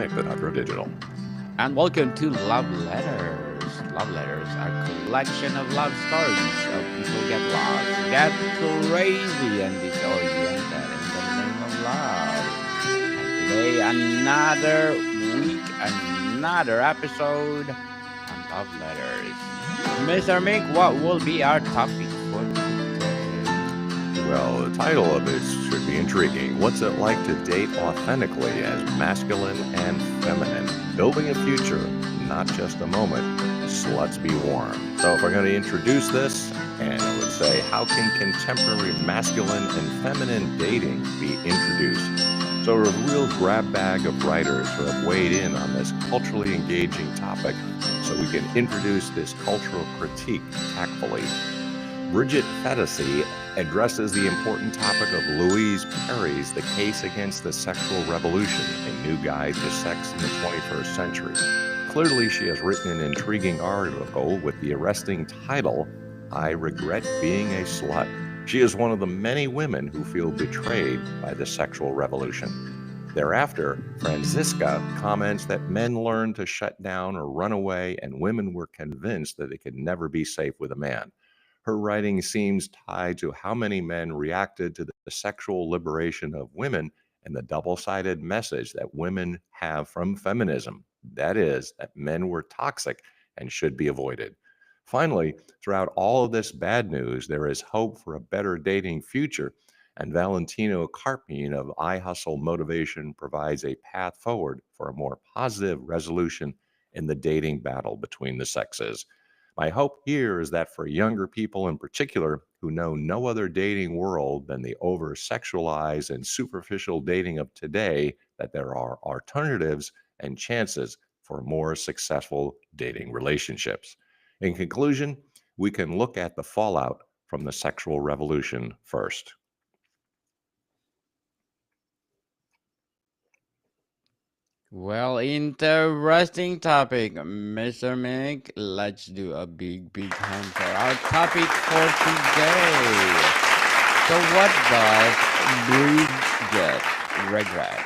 Mick, the Hydro Digital. And welcome to Love Letters. Love Letters are a collection of love stories of people get lost, get crazy, and disoriented in the name of love. And today, another week, another episode on Love Letters. Mr. Mick, what will be our topic for today? Well, the title of it should be intriguing. What's it like to date authentically as masculine and feminine? Building a future, not just a moment. Sluts be warned. So if we're going to introduce this, and I would say, how can contemporary masculine and feminine dating be introduced? So a real grab bag of writers who have weighed in on this culturally engaging topic so we can introduce this cultural critique tactfully. Bridget Fetisi addresses the important topic of Louise Perry's The Case Against the Sexual Revolution, a new guide to sex in the 21st century. Clearly, she has written an intriguing article with the arresting title, I Regret Being a Slut. She is one of the many women who feel betrayed by the sexual revolution. Thereafter, Franziska comments that men learned to shut down or run away, and women were convinced that they could never be safe with a man. Her writing seems tied to how many men reacted to the sexual liberation of women and the double sided message that women have from feminism. That is, that men were toxic and should be avoided. Finally, throughout all of this bad news, there is hope for a better dating future. And Valentino Carpine of I Hustle Motivation provides a path forward for a more positive resolution in the dating battle between the sexes. My hope here is that for younger people in particular who know no other dating world than the over sexualized and superficial dating of today, that there are alternatives and chances for more successful dating relationships. In conclusion, we can look at the fallout from the sexual revolution first. Well, interesting topic, Mr. Mick. Let's do a big hand for our topic for today. So, what does Bridget regret?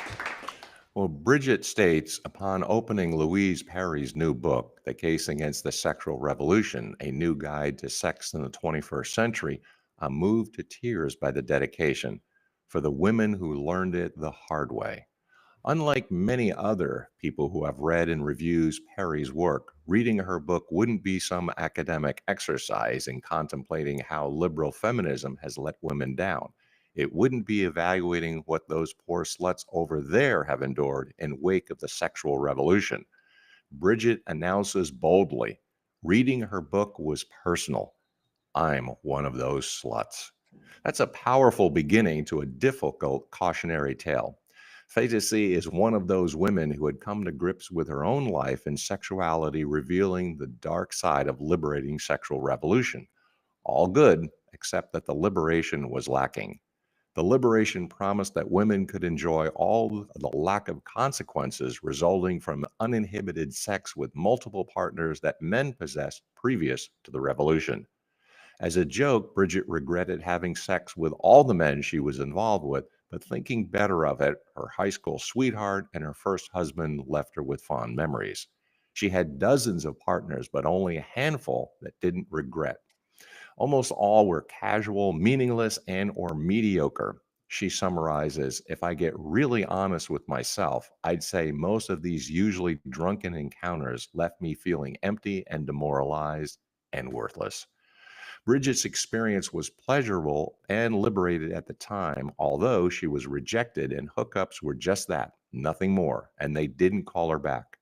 Well, Bridget states upon opening Louise Perry's new book, The Case Against the Sexual Revolution, a new guide to sex in the 21st century, I'm moved to tears by the dedication for the women who learned it the hard way. Unlike many other people who have read and reviews Perry's work, reading her book wouldn't be some academic exercise in contemplating how liberal feminism has let women down. It wouldn't be evaluating what those poor sluts over there have endured in wake of the sexual revolution. Bridget announces boldly, reading her book was personal. I'm one of those sluts. That's a powerful beginning to a difficult cautionary tale. Fantasy is one of those women who had come to grips with her own life and sexuality, revealing the dark side of liberating sexual revolution. All good, except that the liberation was lacking. The liberation promised that women could enjoy all the lack of consequences resulting from uninhibited sex with multiple partners that men possessed previous to the revolution. As a joke, Bridget regretted having sex with all the men she was involved with, but thinking better of it, her high school sweetheart and her first husband left her with fond memories. She had dozens of partners, but only a handful that didn't regret. Almost all were casual, meaningless, and or mediocre. She summarizes, if I get really honest with myself, I'd say most of these usually drunken encounters left me feeling empty and demoralized and worthless. Bridget's experience was pleasurable and liberated at the time, although she was rejected and hookups were just that, nothing more, and they didn't call her back.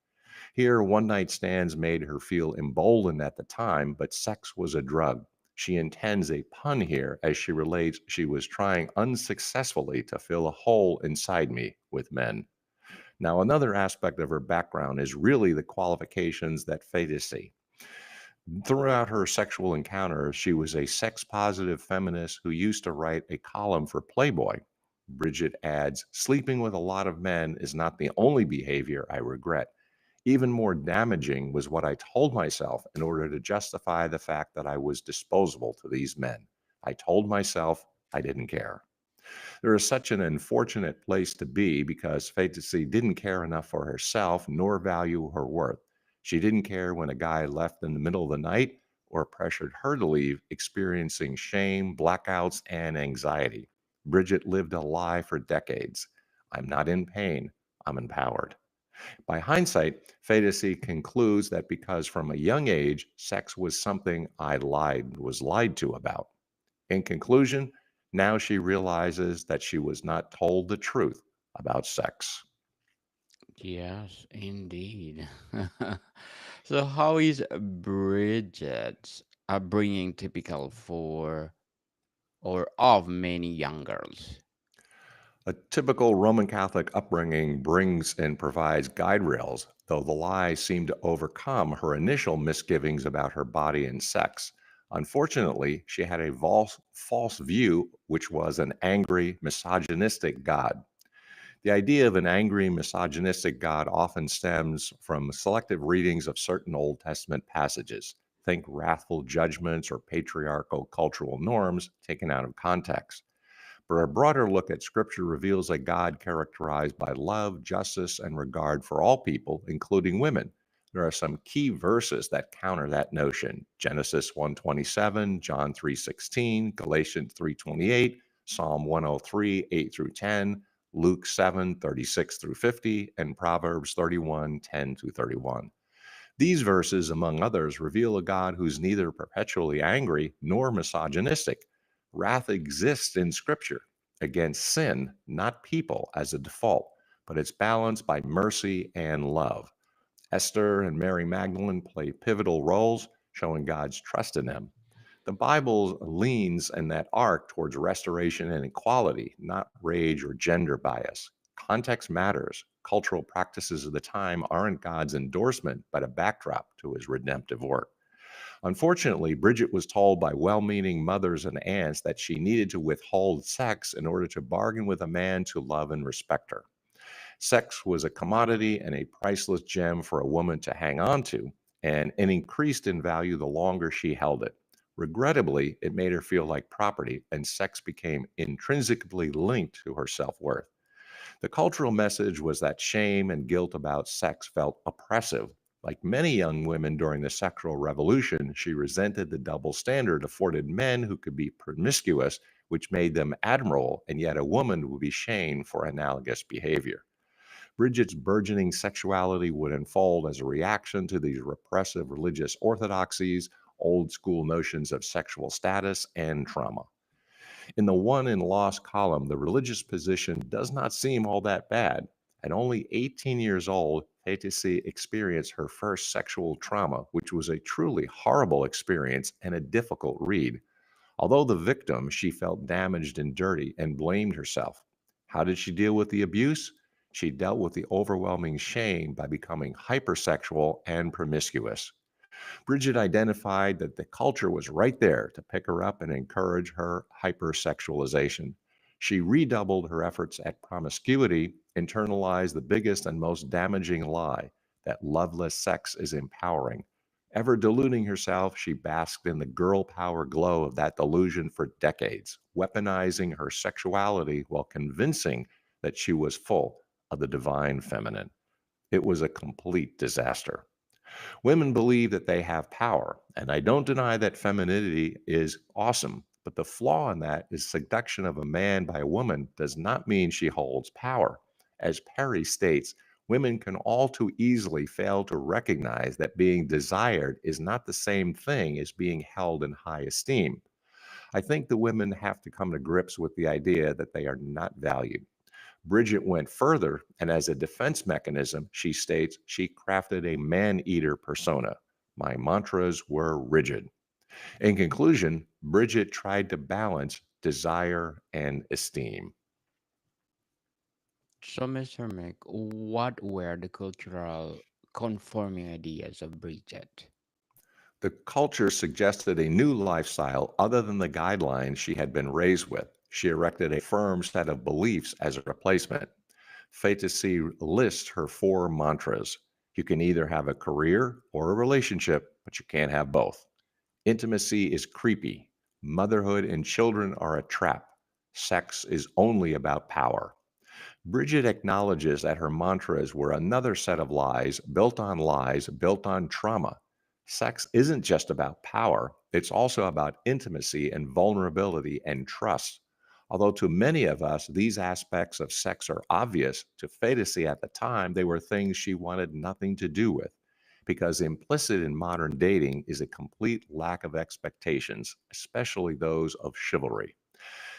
Here, one night stands made her feel emboldened at the time, but sex was a drug. She intends a pun here as she relates she was trying unsuccessfully to fill a hole inside me with men. Now, another aspect of her background is really the qualifications that fantasy. Throughout her sexual encounters, she was a sex positive feminist who used to write a column for Playboy. Bridget adds, sleeping with a lot of men is not the only behavior I regret. Even more damaging was what I told myself in order to justify the fact that I was disposable to these men. I told myself I didn't care. There is such an unfortunate place to be because Fantasy didn't care enough for herself nor value her worth. She didn't care when a guy left in the middle of the night or pressured her to leave, experiencing shame, blackouts, and anxiety. Bridget lived a lie for decades. I'm not in pain, I'm empowered. By hindsight, Fedesi concludes that because from a young age, sex was something was lied to about. In conclusion, now she realizes that she was not told the truth about sex. Yes, indeed. So, how is Bridget's upbringing typical for or of many young girls? A typical Roman Catholic upbringing brings and provides guide rails, though the lies seem to overcome her initial misgivings about her body and sex. Unfortunately, she had a false view, which was an angry, misogynistic God. The idea of an angry, misogynistic God often stems from selective readings of certain Old Testament passages. Think wrathful judgments or patriarchal cultural norms taken out of context. But a broader look at Scripture reveals a God characterized by love, justice, and regard for all people, including women. There are some key verses that counter that notion. Genesis 1:27, John 3:16, Galatians 3:28, Psalm 103, 8 through 10, Luke 7:36 through 50, and Proverbs 31:10 through 31. These verses, among others, reveal a God who's neither perpetually angry nor misogynistic. Wrath exists in Scripture against sin, not people, as a default, but it's balanced by mercy and love. Esther and Mary Magdalene play pivotal roles, showing God's trust in them. The Bible leans in that arc towards restoration and equality, not rage or gender bias. Context matters. Cultural practices of the time aren't God's endorsement, but a backdrop to his redemptive work. Unfortunately, Bridget was told by well meaning mothers and aunts that she needed to withhold sex in order to bargain with a man to love and respect her. Sex was a commodity and a priceless gem for a woman to hang on to, and it increased in value the longer she held it. Regrettably, it made her feel like property, and sex became intrinsically linked to her self worth. The cultural message was that shame and guilt about sex felt oppressive. Like many young women during the sexual revolution, she resented the double standard afforded men who could be promiscuous, which made them admirable, and yet a woman would be shamed for analogous behavior. Bridget's burgeoning sexuality would unfold as a reaction to these repressive religious orthodoxies, old school notions of sexual status, and trauma. In the won and lost column, the religious position does not seem all that bad. At only 18 years old, Fetisi experienced her first sexual trauma, which was a truly horrible experience and a difficult read. Although the victim, she felt damaged and dirty and blamed herself. How did she deal with the abuse? She dealt with the overwhelming shame by becoming hypersexual and promiscuous. Bridget identified that the culture was right there to pick her up and encourage her hypersexualization. She redoubled her efforts at promiscuity, internalized the biggest and most damaging lie that loveless sex is empowering. Ever deluding herself, she basked in the girl power glow of that delusion for decades, weaponizing her sexuality while convincing that she was full of the divine feminine. It was a complete disaster. Women believe that they have power, and I don't deny that femininity is awesome. But the flaw in that is seduction of a man by a woman does not mean she holds power. As Perry states, women can all too easily fail to recognize that being desired is not the same thing as being held in high esteem. I think the women have to come to grips with the idea that they are not valued. Bridget went further, and as a defense mechanism, she states she crafted a man eater persona. My mantras were rigid. In conclusion, Bridget tried to balance desire and esteem. So, Mr. Mick, what were the cultural conforming ideas of Bridget? The culture suggested a new lifestyle other than the guidelines she had been raised with. She erected a firm set of beliefs as a replacement. Fantasy lists her four mantras. You can either have a career or a relationship, but you can't have both. Intimacy is creepy. Motherhood and children are a trap. Sex is only about power. Bridget acknowledges that her mantras were another set of lies, built on trauma. Sex isn't just about power, it's also about intimacy and vulnerability and trust. Although to many of us, these aspects of sex are obvious, to Fadisi at the time, they were things she wanted nothing to do with. Because implicit in modern dating is a complete lack of expectations, especially those of chivalry.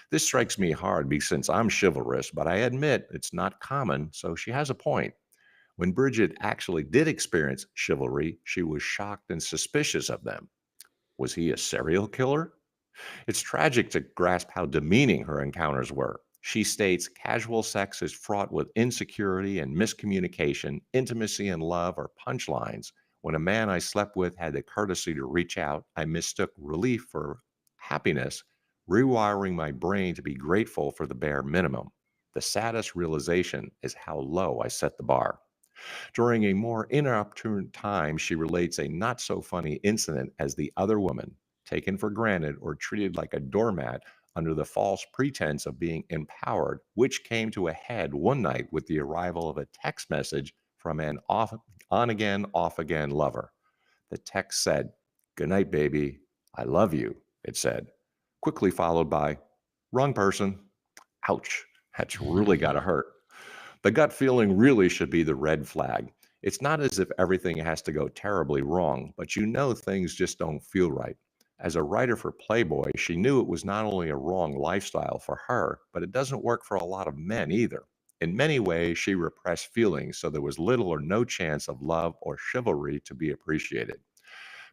This strikes me hard because since I'm chivalrous, but I admit it's not common, so she has a point. When Bridget actually did experience chivalry, she was shocked and suspicious of them. Was he a serial killer? It's tragic to grasp how demeaning her encounters were. She states casual sex is fraught with insecurity and miscommunication, intimacy and love are punchlines. When a man I slept with had the courtesy to reach out, I mistook relief for happiness, rewiring my brain to be grateful for the bare minimum. The saddest realization is how low I set the bar. During a more inopportune time, she relates a not so funny incident as the other woman, taken for granted or treated like a doormat under the false pretense of being empowered, which came to a head one night with the arrival of a text message from an on again, off again lover. The text said, "Good night, baby. I love you," it said, quickly followed by, "Wrong person." Ouch, that's really got to hurt. The gut feeling really should be the red flag. It's not as if everything has to go terribly wrong, but you know things just don't feel right. As a writer for Playboy, she knew it was not only a wrong lifestyle for her, but it doesn't work for a lot of men either. In many ways, she repressed feelings, so there was little or no chance of love or chivalry to be appreciated.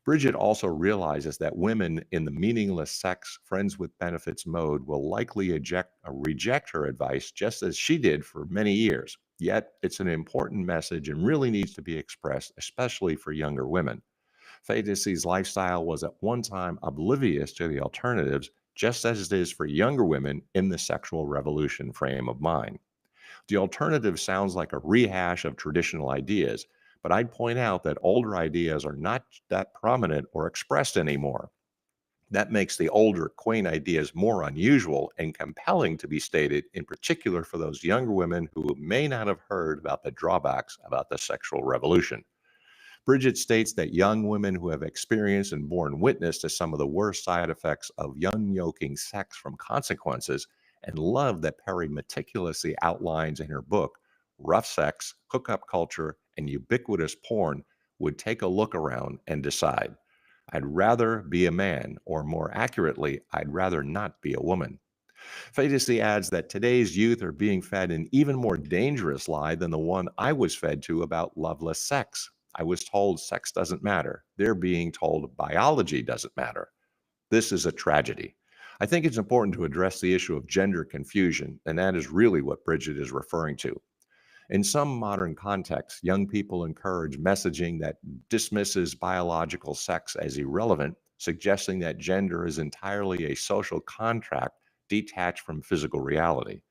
Bridget also realizes that women in the meaningless sex, friends with benefits mode will likely reject her advice just as she did for many years. Yet, it's an important message and really needs to be expressed, especially for younger women. Fadisi's lifestyle was at one time oblivious to the alternatives, just as it is for younger women in the sexual revolution frame of mind. The alternative sounds like a rehash of traditional ideas, but I'd point out that older ideas are not that prominent or expressed anymore. That makes the older, quaint ideas more unusual and compelling to be stated, in particular for those younger women who may not have heard about the drawbacks about the sexual revolution. Bridget states that young women who have experienced and borne witness to some of the worst side effects of young yoking sex from consequences and love that Perry meticulously outlines in her book, Rough Sex, Hookup Culture, and Ubiquitous Porn would take a look around and decide, I'd rather be a man, or more accurately, I'd rather not be a woman. Fadisi adds that today's youth are being fed an even more dangerous lie than the one I was fed to about loveless sex. I was told sex doesn't matter. They're being told biology doesn't matter. This is a tragedy. I think it's important to address the issue of gender confusion, and that is really what Bridget is referring to. In some modern contexts, young people encourage messaging that dismisses biological sex as irrelevant, suggesting that gender is entirely a social contract detached from physical reality.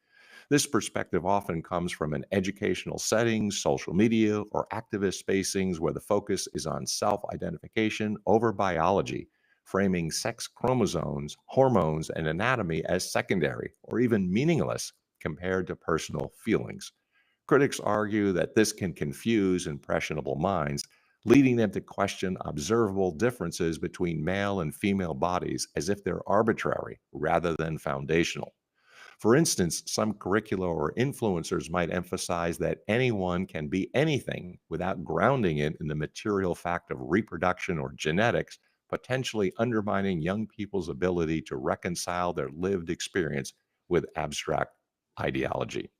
This perspective often comes from an educational setting, social media, or activist spacings where the focus is on self identification over biology, framing sex chromosomes, hormones, and anatomy as secondary or even meaningless compared to personal feelings. Critics argue that this can confuse impressionable minds, leading them to question observable differences between male and female bodies as if they're arbitrary rather than foundational. For instance, some curricula or influencers might emphasize that anyone can be anything without grounding it in the material fact of reproduction or genetics, potentially undermining young people's ability to reconcile their lived experience with abstract ideology.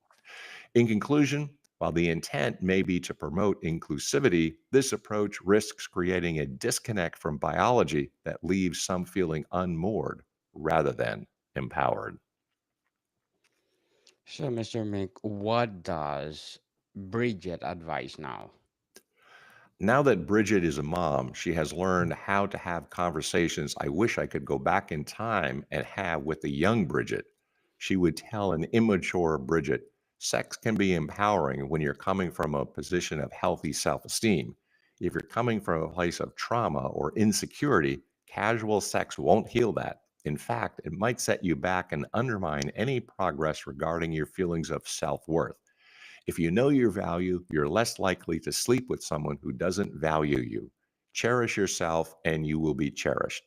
In conclusion, while the intent may be to promote inclusivity, this approach risks creating a disconnect from biology that leaves some feeling unmoored rather than empowered. So, Mr. Mick, what does Bridget advise now? Now that Bridget is a mom, she has learned how to have conversations I wish I could go back in time and have with the young Bridget. She would tell an immature Bridget, sex can be empowering when you're coming from a position of healthy self esteem. If you're coming from a place of trauma or insecurity, casual sex won't heal that. In fact, it might set you back and undermine any progress regarding your feelings of self worth. If you know your value, you're less likely to sleep with someone who doesn't value you. Cherish yourself and you will be cherished.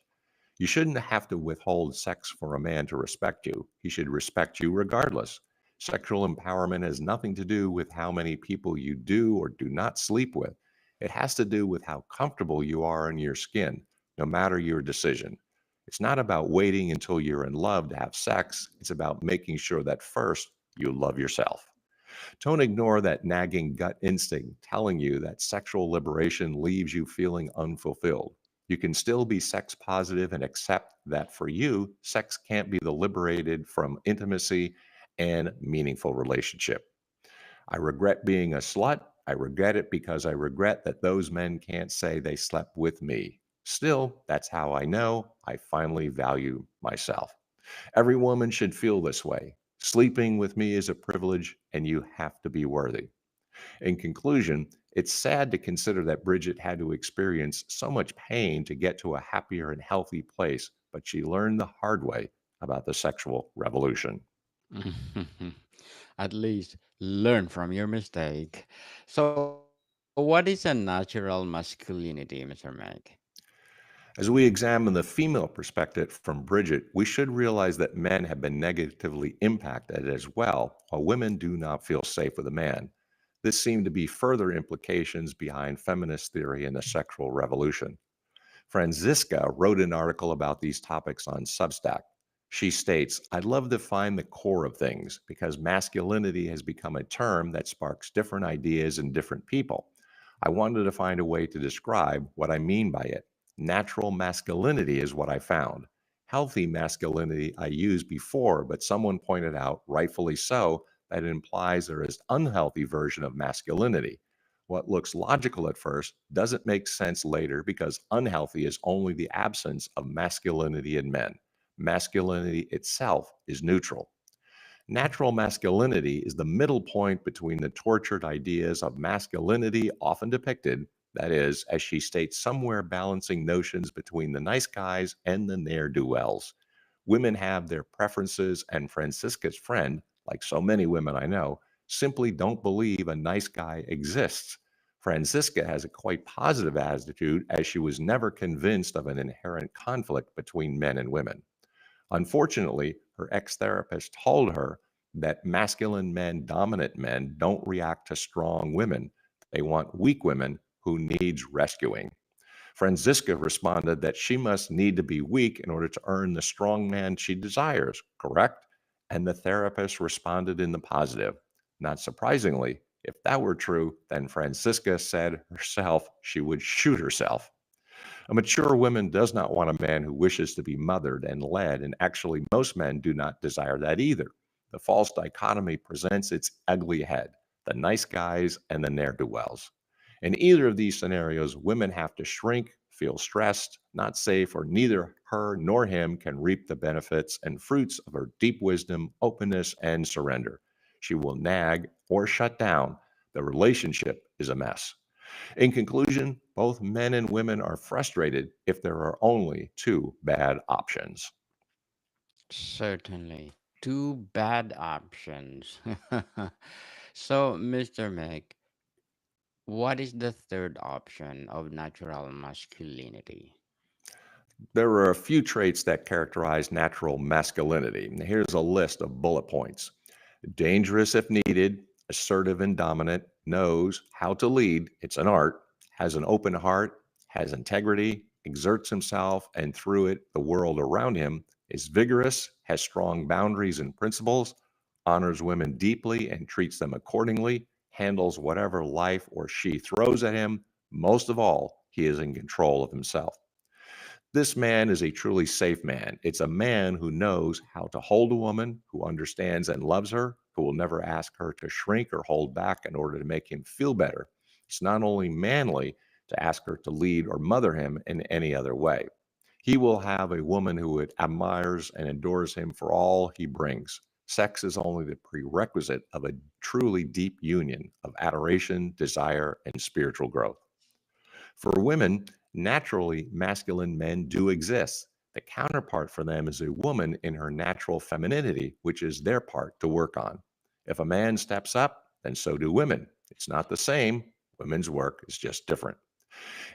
You shouldn't have to withhold sex for a man to respect you. He should respect you regardless. Sexual empowerment has nothing to do with how many people you do or do not sleep with. It has to do with how comfortable you are in your skin, no matter your decision. It's not about waiting until you're in love to have sex. It's about making sure that first you love yourself. Don't ignore that nagging gut instinct telling you that sexual liberation leaves you feeling unfulfilled. You can still be sex positive and accept that for you, sex can't be the liberated from intimacy and meaningful relationship. I regret being a slut. I regret it because I regret that those men can't say they slept with me. Still, that's how I know I finally value myself. Every woman should feel this way. Sleeping with me is a privilege, and you have to be worthy. In conclusion, it's sad to consider that Bridget had to experience so much pain to get to a happier and healthy place, but she learned the hard way about the sexual revolution. At least learn from your mistake. So, what is a natural masculinity, Mr. Meg? As we examine the female perspective from Bridget, we should realize that men have been negatively impacted as well, while women do not feel safe with a man. This seemed to be further implications behind feminist theory and the sexual revolution. Franziska wrote an article about these topics on Substack. She states, I'd love to find the core of things because masculinity has become a term that sparks different ideas in different people. I wanted to find a way to describe what I mean by it. Natural masculinity is what I found. Healthy masculinity I used before, but someone pointed out, rightfully so, that it implies there is unhealthy version of masculinity. What looks logical at first doesn't make sense later because unhealthy is only the absence of masculinity in men. Masculinity itself is neutral. Natural masculinity is the middle point between the tortured ideas of masculinity often depicted, that is, as she states, somewhere balancing notions between the nice guys and the ne'er do wells. Women have their preferences, and Francisca's friend, like so many women I know, simply don't believe a nice guy exists. Francisca has a quite positive attitude as she was never convinced of an inherent conflict between men and women. Unfortunately, her ex therapist told her that masculine men, dominant men, don't react to strong women. They want weak women who needs rescuing. Franziska responded that she must need to be weak in order to earn the strong man she desires, correct? And the therapist responded in the positive. Not surprisingly, if that were true, then Franziska said herself she would shoot herself. A mature woman does not want a man who wishes to be mothered and led, and actually, most men do not desire that either. The false dichotomy presents its ugly head, the nice guys and the ne'er do wells. In either of these scenarios, women have to shrink, feel stressed, not safe, or neither her nor him can reap the benefits and fruits of her deep wisdom, openness, and surrender. She will nag or shut down. The relationship is a mess. In conclusion, both men and women are frustrated if there are only two bad options. Certainly. Two bad options. So, Mr. Meg, what is the third option of natural masculinity? There are a few traits that characterize natural masculinity. Here's a list of bullet points: dangerous if needed, assertive and dominant, knows how to lead, it's an art, has an open heart, has integrity, exerts himself and through it the world around him, is vigorous, has strong boundaries and principles, honors women deeply and treats them accordingly, handles whatever life or she throws at him. Most of all, he is in control of himself. This man is a truly safe man. It's a man who knows how to hold a woman, who understands and loves her, who will never ask her to shrink or hold back in order to make him feel better. It's not only manly to ask her to lead or mother him in any other way. He will have a woman who admires and adores him for all he brings. Sex is only the prerequisite of a truly deep union of adoration, desire, and spiritual growth. For women, naturally masculine men do exist. The counterpart for them is a woman in her natural femininity, which is their part to work on. If a man steps up, then so do women. It's not the same. Women's work is just different.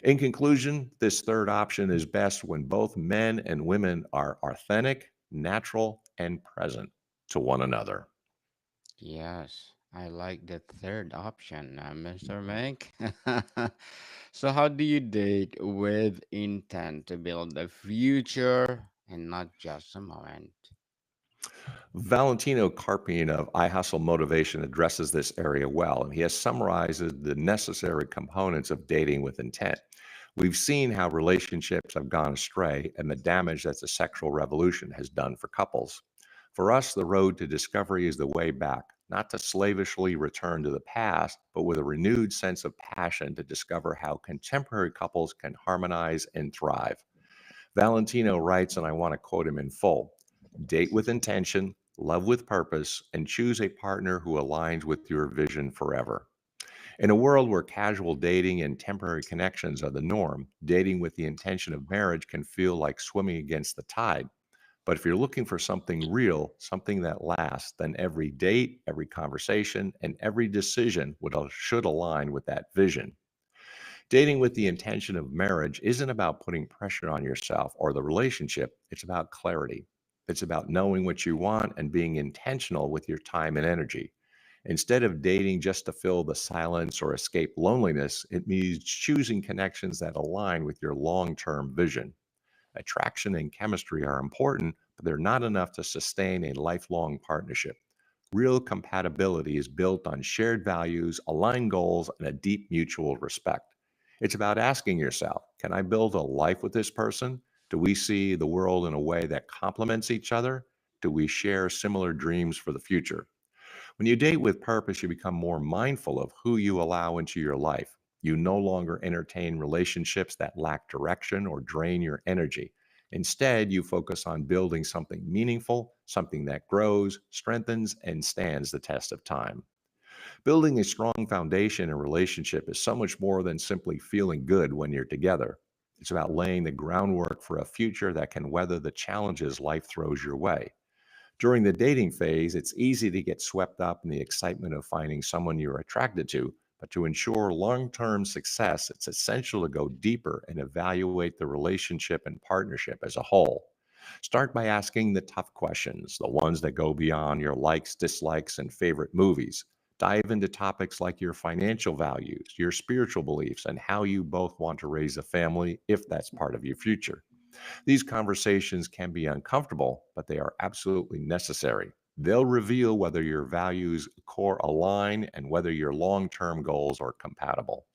In conclusion, this third option is best when both men and women are authentic, natural, and present to one another. Yes, I like the third option, Mr. Mick. So, how do you date with intent to build a future and not just a moment? Valentino Carpine of I Hustle Motivation addresses this area well, and he has summarized the necessary components of dating with intent. We've seen how relationships have gone astray and the damage that the sexual revolution has done for couples. For us, the road to discovery is the way back, not to slavishly return to the past, but with a renewed sense of passion to discover how contemporary couples can harmonize and thrive. Valentino writes, and I want to quote him in full: date with intention, love with purpose, and choose a partner who aligns with your vision forever. In a world where casual dating and temporary connections are the norm, dating with the intention of marriage can feel like swimming against the tide. But if you're looking for something real, something that lasts, then every date, every conversation, and every decision should align with that vision. Dating with the intention of marriage isn't about putting pressure on yourself or the relationship. It's about clarity. It's about knowing what you want and being intentional with your time and energy. Instead of dating just to fill the silence or escape loneliness, it means choosing connections that align with your long term vision. Attraction and chemistry are important, but they're not enough to sustain a lifelong partnership. Real compatibility is built on shared values, aligned goals, and a deep mutual respect. It's about asking yourself, can I build a life with this person? Do we see the world in a way that complements each other? Do we share similar dreams for the future? When you date with purpose, you become more mindful of who you allow into your life. You no longer entertain relationships that lack direction or drain your energy. Instead, you focus on building something meaningful, something that grows, strengthens, and stands the test of time. Building a strong foundation in a relationship is so much more than simply feeling good when you're together. It's about laying the groundwork for a future that can weather the challenges life throws your way. During the dating phase, it's easy to get swept up in the excitement of finding someone you're attracted to. But to ensure long term success, it's essential to go deeper and evaluate the relationship and partnership as a whole. Start by asking the tough questions, the ones that go beyond your likes, dislikes, and favorite movies. Dive into topics like your financial values, your spiritual beliefs, and how you both want to raise a family if that's part of your future. These conversations can be uncomfortable, but they are absolutely necessary. They'll reveal whether your values core align and whether your long term goals are compatible.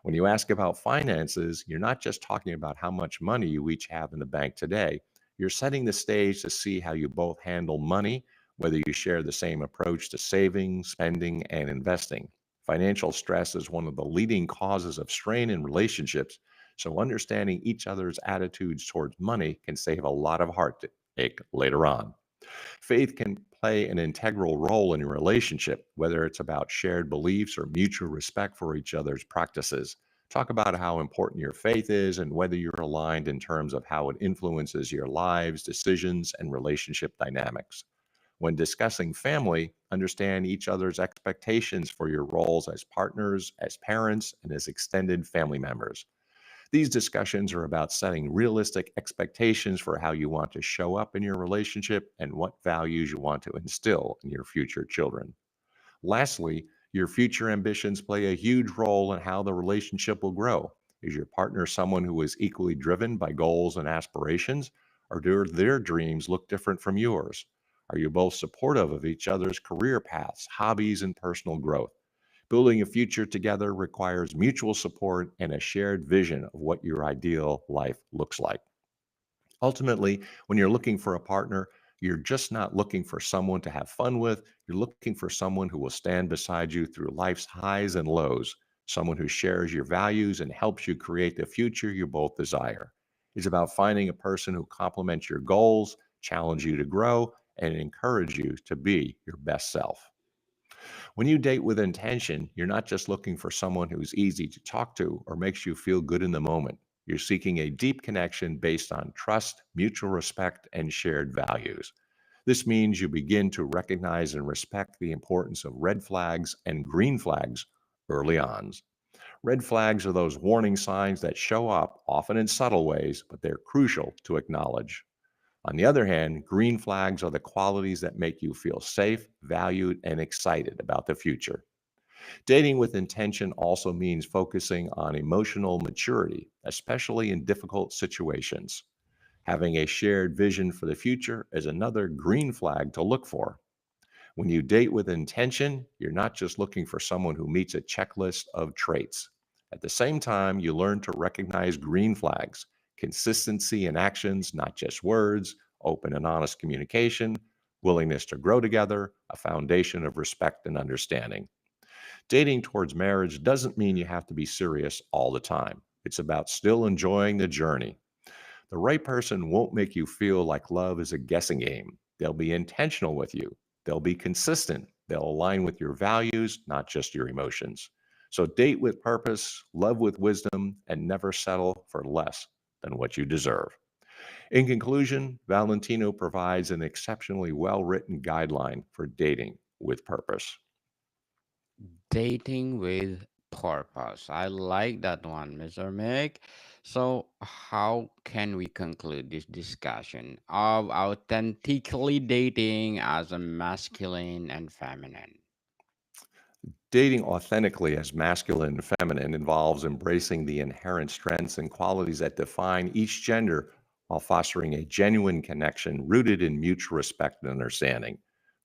When you ask about finances, you're not just talking about how much money you each have in the bank today. You're setting the stage to see how you both handle money, whether you share the same approach to saving, spending, and investing. Financial stress is one of the leading causes of strain in relationships, so understanding each other's attitudes towards money can save a lot of heartache later on. Faith can play an integral role in your relationship, whether it's about shared beliefs or mutual respect for each other's practices. Talk about how important your faith is and whether you're aligned in terms of how it influences your lives, decisions, and relationship dynamics. When discussing family, understand each other's expectations for your roles as partners, as parents, and as extended family members. These discussions are about setting realistic expectations for how you want to show up in your relationship and what values you want to instill in your future children. Lastly, your future ambitions play a huge role in how the relationship will grow. Is your partner someone who is equally driven by goals and aspirations, or do their dreams look different from yours? Are you both supportive of each other's career paths, hobbies, and personal growth? Building a future together requires mutual support and a shared vision of what your ideal life looks like. Ultimately, when you're looking for a partner, you're just not looking for someone to have fun with. You're looking for someone who will stand beside you through life's highs and lows, someone who shares your values and helps you create the future you both desire. It's about finding a person who complements your goals, challenge you to grow, and encourage you to be your best self. When you date with intention, you're not just looking for someone who's easy to talk to or makes you feel good in the moment. You're seeking a deep connection based on trust, mutual respect, and shared values. This means you begin to recognize and respect the importance of red flags and green flags early on. Red flags are those warning signs that show up, often in subtle ways, but they're crucial to acknowledge. On the other hand, green flags are the qualities that make you feel safe, valued, and excited about the future. Dating with intention also means focusing on emotional maturity, especially in difficult situations. Having a shared vision for the future is another green flag to look for. When you date with intention, you're not just looking for someone who meets a checklist of traits. At the same time, you learn to recognize green flags, consistency in actions, not just words, open and honest communication, willingness to grow together, a foundation of respect and understanding. Dating towards marriage doesn't mean you have to be serious all the time. It's about still enjoying the journey. The right person won't make you feel like love is a guessing game. They'll be intentional with you. They'll be consistent. They'll align with your values, not just your emotions. So date with purpose, love with wisdom, and never settle for less than what you deserve. In conclusion, Valentino provides an exceptionally well written guideline for dating with purpose. Dating with purpose. I like that one, Mr. Mick. So, how can we conclude this discussion of authentically dating as a masculine and feminine? Dating authentically as masculine and feminine involves embracing the inherent strengths and qualities that define each gender while fostering a genuine connection rooted in mutual respect and understanding.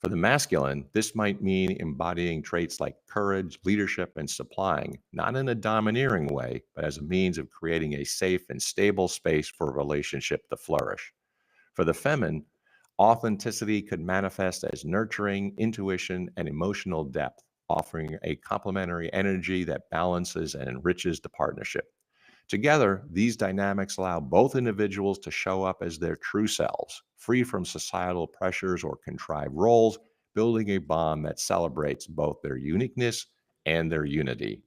For the masculine, this might mean embodying traits like courage, leadership, and supplying, not in a domineering way, but as a means of creating a safe and stable space for a relationship to flourish. For the feminine, authenticity could manifest as nurturing, intuition, and emotional depth, offering a complementary energy that balances and enriches the partnership. Together, these dynamics allow both individuals to show up as their true selves, free from societal pressures or contrived roles, building a bond that celebrates both their uniqueness and their unity.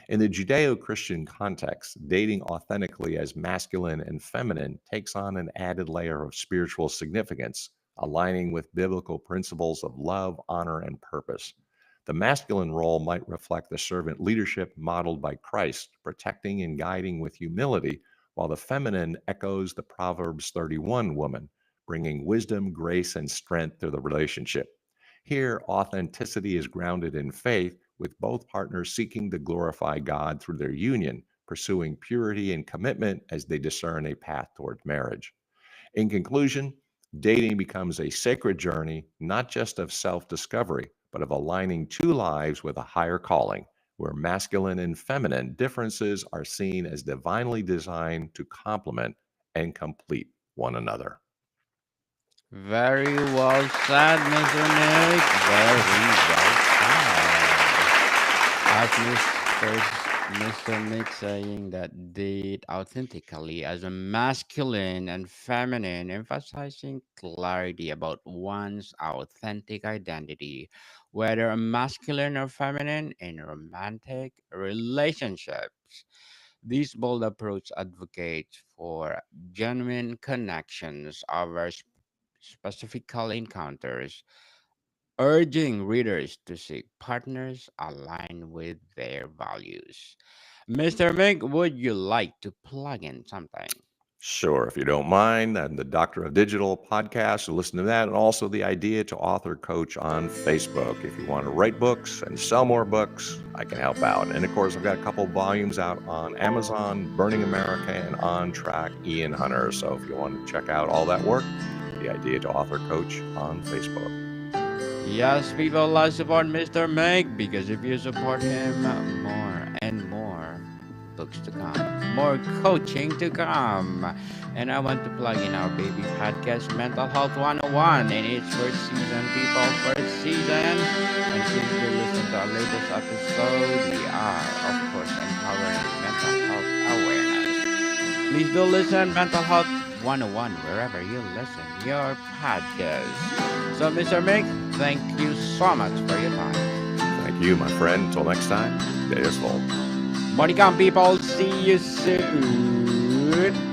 In the Judeo Christian context, dating authentically as masculine and feminine takes on an added layer of spiritual significance, aligning with biblical principles of love, honor, and purpose. The masculine role might reflect the servant leadership modeled by Christ, protecting and guiding with humility, while the feminine echoes the Proverbs 31 woman, bringing wisdom, grace, and strength to the relationship. Here, authenticity is grounded in faith, with both partners seeking to glorify God through their union, pursuing purity and commitment as they discern a path toward marriage. In conclusion, dating becomes a sacred journey, not just of self discovery, but of aligning two lives with a higher calling, where masculine and feminine differences are seen as divinely designed to complement and complete one another. Very well said, Mr. Nick. Very well said. As Mr. Nick saying that date authentically as a masculine and feminine, emphasizing clarity about one's authentic identity, whether a masculine or feminine in romantic relationships. This bold approach advocates for genuine connections over specific encounters, urging readers to seek partners aligned with their values. Mr. Mick, would you like to plug in something? Sure, if you don't mind, and the Doctor of Digital podcast, listen to that, and also the Idea to Author Coach on Facebook. If you want to write books and sell more books, I can help out. And of course, I've got a couple volumes out on Amazon, Burning America, and On Track, Ian Hunter. So if you want to check out all that work, the Idea to Author Coach on Facebook. Yes, people, let's support Mr. Mick because if you support him, more and more books to come, more coaching to come. And I want to plug in our baby podcast, Mental Health 101, in its first season, people, first season. And since you listen to our latest episode, we are, of course, empowering mental health awareness. Please do listen, Mental Health 101, wherever you listen your podcast. So, Mr. Mick, thank you so much for your time. Thank you, my friend. Until next time, stay full. Morning, people. See you soon. spirit